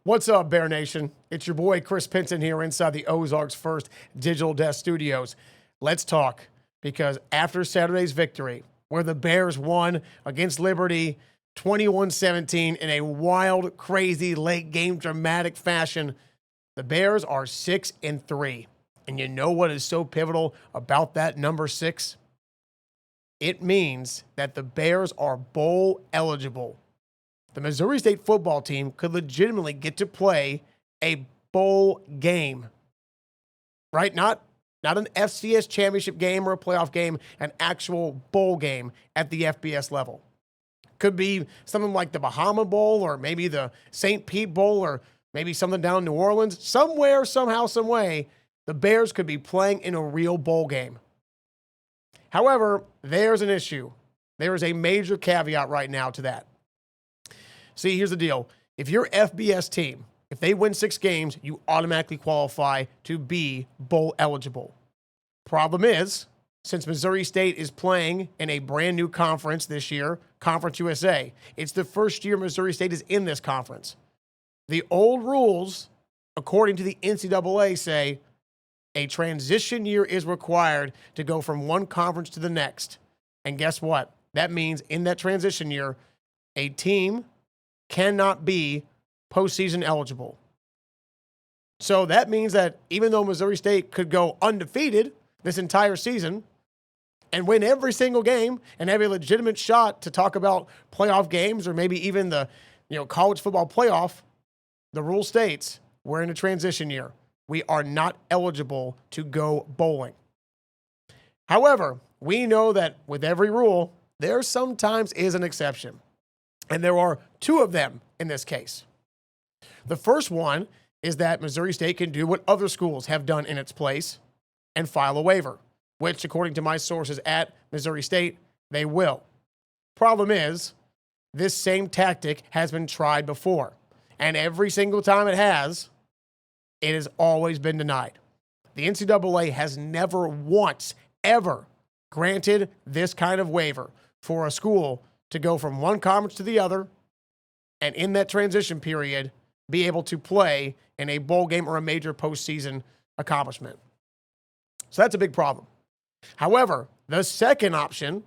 What's up, Bear Nation? It's your boy Chris Pinson here inside the Ozarks First Digital Desk Studios. Let's talk, because after Saturday's victory, where the Bears won against Liberty 21-17 in a wild, crazy, late game dramatic fashion, the Bears are 6-3. And you know what is so pivotal about that number 6? It means that the Bears are bowl eligible. The Missouri State football team could legitimately get to play a bowl game, right? Not an FCS championship game or a playoff game, an actual bowl game at the FBS level. Could be something like the Bahama Bowl, or maybe the St. Pete Bowl, or maybe something down in New Orleans. Somewhere, somehow, some way, the Bears could be playing in a real bowl game. However, there's an issue. There is a major caveat right now to that. See, here's the deal. If your FBS team, if they win 6 games, you automatically qualify to be bowl eligible. Problem is, since Missouri State is playing in a brand new conference this year, Conference USA, it's the first year Missouri State is in this conference. The old rules, according to the NCAA, say a transition year is required to go from one conference to the next. And guess what? That means in that transition year, a team cannot be postseason eligible. So that means that even though Missouri State could go undefeated this entire season and win every single game and have a legitimate shot to talk about playoff games or maybe even the college football playoff, the rule states we're in a transition year. We are not eligible to go bowling. However, we know that with every rule, there sometimes is an exception. And there are 2 of them in this case. The first one is that Missouri State can do what other schools have done in its place and file a waiver, which, according to my sources at Missouri State, they will. Problem is, this same tactic has been tried before. And every single time it has always been denied. The NCAA has never once, ever granted this kind of waiver for a school to go from one conference to the other, and in that transition period, be able to play in a bowl game or a major postseason accomplishment. So that's a big problem. However, the second option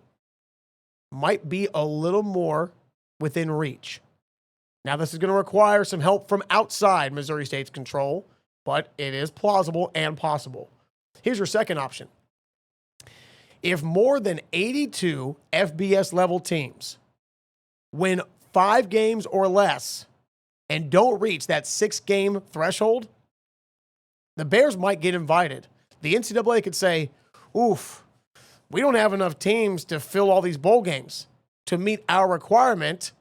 might be a little more within reach. Now, this is going to require some help from outside Missouri State's control, but it is plausible and possible. Here's your second option. If more than 82 FBS level teams win 5 games or less and don't reach that 6-game threshold, the Bears might get invited. The NCAA could say, oof, we don't have enough teams to fill all these bowl games to meet our requirement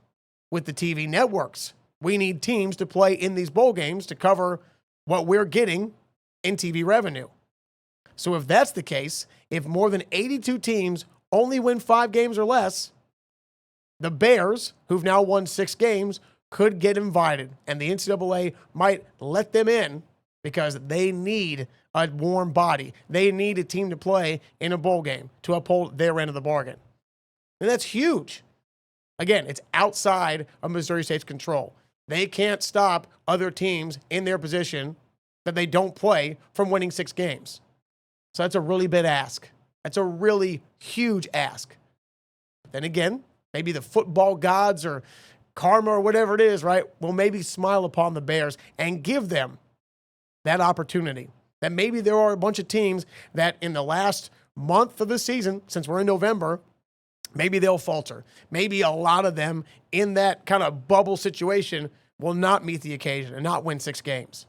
with the TV networks. We need teams to play in these bowl games to cover what we're getting in TV revenue. So if that's the case, if more than 82 teams only win 5 games or less, the Bears, who've now won 6 games, could get invited. And the NCAA might let them in because they need a warm body. They need a team to play in a bowl game to uphold their end of the bargain. And that's huge. Again, it's outside of Missouri State's control. They can't stop other teams in their position that they don't play from winning 6 games. So that's a really big ask. That's a really huge ask. Then again, maybe the football gods or karma or whatever it is, right, will maybe smile upon the Bears and give them that opportunity. That maybe there are a bunch of teams that in the last month of the season, since we're in November, maybe they'll falter. Maybe a lot of them in that kind of bubble situation will not meet the occasion and not win 6 games.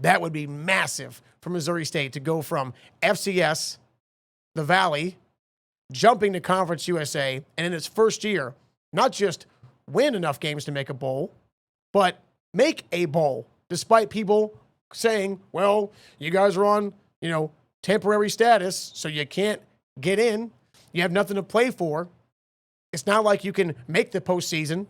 That would be massive for Missouri State to go from FCS, the Valley, jumping to Conference USA, and in its first year, not just win enough games to make a bowl, but make a bowl, despite people saying, well, you guys are on, temporary status, so you can't get in. You have nothing to play for. It's not like you can make the postseason.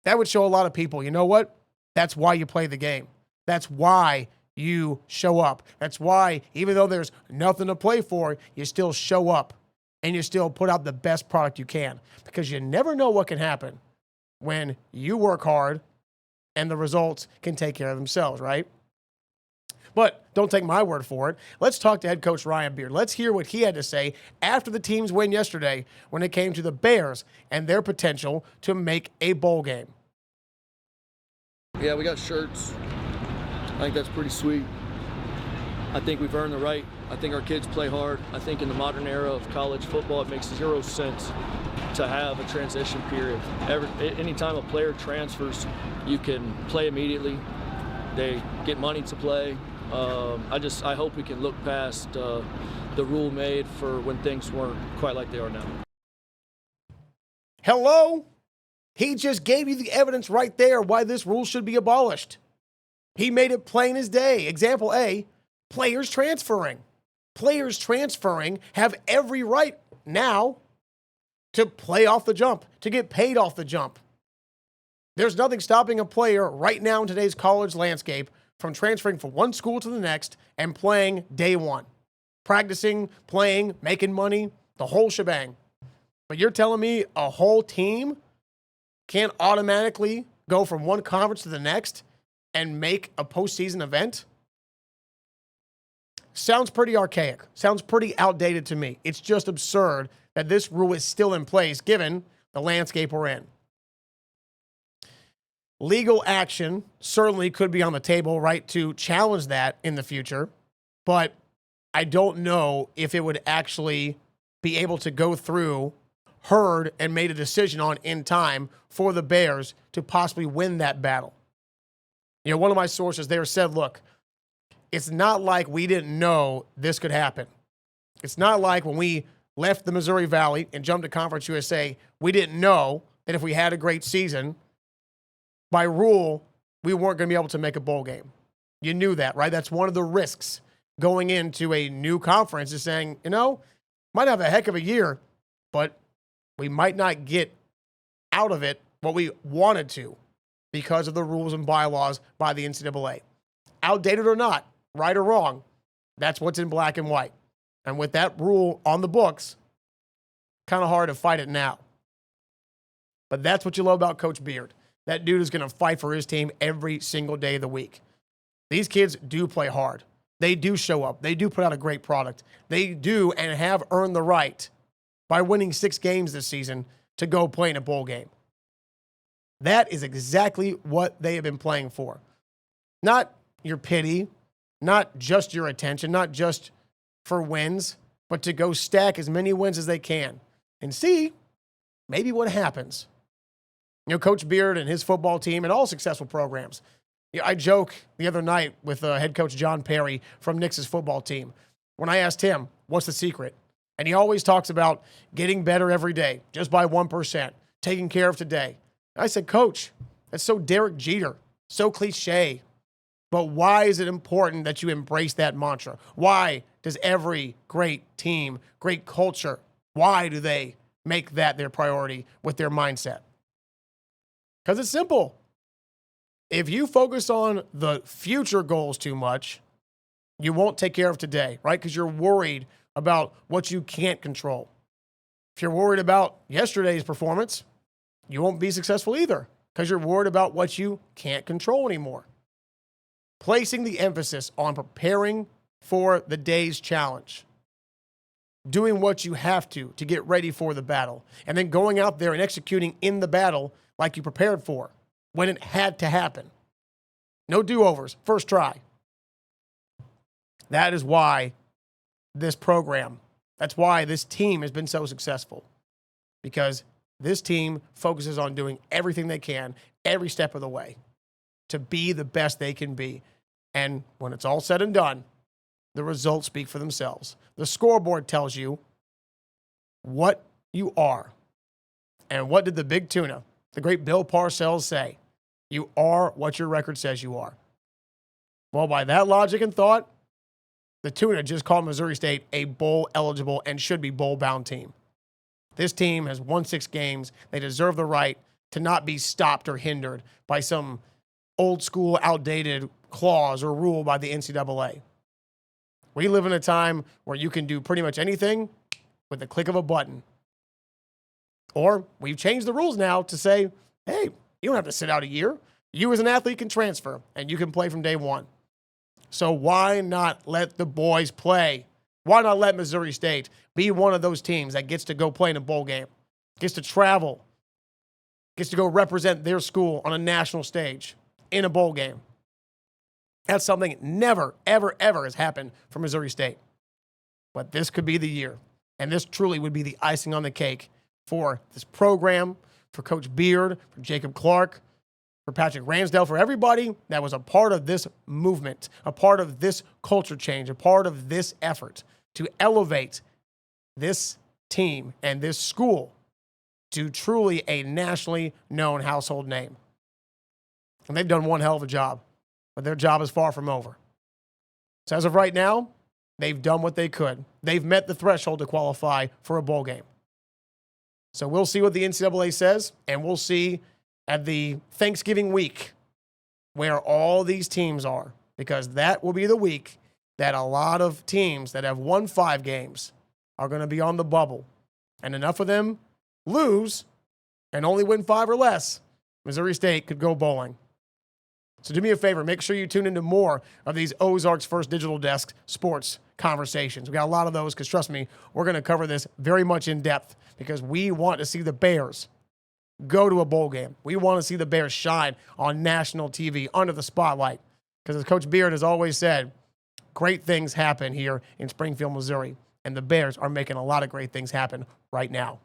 That would show a lot of people, you know what? That's why you play the game. That's why you show up. That's why, even though there's nothing to play for, you still show up and you still put out the best product you can, because you never know what can happen when you work hard and the results can take care of themselves, right? But don't take my word for it. Let's talk to head coach Ryan Beard. Let's hear what he had to say after the team's win yesterday when it came to the Bears and their potential to make a bowl game. Yeah, we got shirts. I think that's pretty sweet. I think we've earned the right. I think our kids play hard. I think in the modern era of college football, it makes 0 sense to have a transition period. Anytime a player transfers, you can play immediately. They get money to play. I hope we can look past the rule made for when things weren't quite like they are now. Hello? He just gave you the evidence right there why this rule should be abolished. He made it plain as day. Example A, players transferring. Players transferring have every right now to play off the jump, to get paid off the jump. There's nothing stopping a player right now in today's college landscape from transferring from one school to the next and playing day one. Practicing, playing, making money, the whole shebang. But you're telling me a whole team can't automatically go from one conference to the next and make a postseason event? Sounds pretty archaic. Sounds pretty outdated to me. It's just absurd that this rule is still in place given the landscape we're in. Legal action certainly could be on the table, right, to challenge that in the future, but I don't know if it would actually be able to go through, heard, and made a decision on in time for the Bears to possibly win that battle. You know, one of my sources there said, look, it's not like we didn't know this could happen. It's not like when we left the Missouri Valley and jumped to Conference USA, we didn't know that if we had a great season, by rule, we weren't going to be able to make a bowl game. You knew that, right? That's one of the risks going into a new conference is saying, you know, might have a heck of a year, but we might not get out of it what we wanted to because of the rules and bylaws by the NCAA. Outdated or not, right or wrong, that's what's in black and white. And with that rule on the books, kind of hard to fight it now. But that's what you love about Coach Beard. That dude is going to fight for his team every single day of the week. These kids do play hard. They do show up. They do put out a great product. They do and have earned the right by winning 6 games this season to go play in a bowl game. That is exactly what they have been playing for. Not your pity, not just your attention, not just for wins, but to go stack as many wins as they can and see maybe what happens. You know, Coach Beard and his football team and all successful programs. You know, I joke the other night with head coach John Perry from Knicks' football team when I asked him, what's the secret? And he always talks about getting better every day, just by 1%, taking care of today. I said, Coach, that's so Derek Jeter, so cliche. But why is it important that you embrace that mantra? Why does every great team, great culture, why do they make that their priority with their mindset? Because it's simple. If you focus on the future goals too much, you won't take care of today, right? Because you're worried about what you can't control. If you're worried about yesterday's performance, you won't be successful either because you're worried about what you can't control anymore. Placing the emphasis on preparing for the day's challenge, doing what you have to get ready for the battle, and then going out there and executing in the battle like you prepared for when it had to happen. No do-overs, first try. That is why this program, that's why this team has been so successful, because this team focuses on doing everything they can every step of the way to be the best they can be. And when it's all said and done, the results speak for themselves. The scoreboard tells you what you are. And what did the big tuna, the great Bill Parcells, say? You are what your record says you are. Well, by that logic and thought, the tuna just called Missouri State a bowl-eligible and should be bowl-bound team. This team has won 6 games. They deserve the right to not be stopped or hindered by some old-school, outdated clause or rule by the NCAA. We live in a time where you can do pretty much anything with the click of a button. Or we've changed the rules now to say, hey, you don't have to sit out a year. You as an athlete can transfer, and you can play from day one. So why not let the boys play? Why not let Missouri State be one of those teams that gets to go play in a bowl game, gets to travel, gets to go represent their school on a national stage in a bowl game? That's something never, ever, ever has happened for Missouri State. But this could be the year. And this truly would be the icing on the cake for this program, for Coach Beard, for Jacob Clark, for Patrick Ramsdale, for everybody that was a part of this movement, a part of this culture change, a part of this effort to elevate this team and this school to truly a nationally known household name. And they've done one hell of a job, but their job is far from over. So as of right now, they've done what they could. They've met the threshold to qualify for a bowl game. So we'll see what the NCAA says, and we'll see at the Thanksgiving week where all these teams are, because that will be the week that a lot of teams that have won 5 games are going to be on the bubble. And enough of them lose and only win 5 or less, Missouri State could go bowling. So do me a favor, make sure you tune into more of these Ozarks First Digital Desk sports conversations. We got a lot of those because, trust me, we're going to cover this very much in depth because we want to see the Bears go to a bowl game. We want to see the Bears shine on national TV under the spotlight because, as Coach Beard has always said, great things happen here in Springfield, Missouri, and the Bears are making a lot of great things happen right now.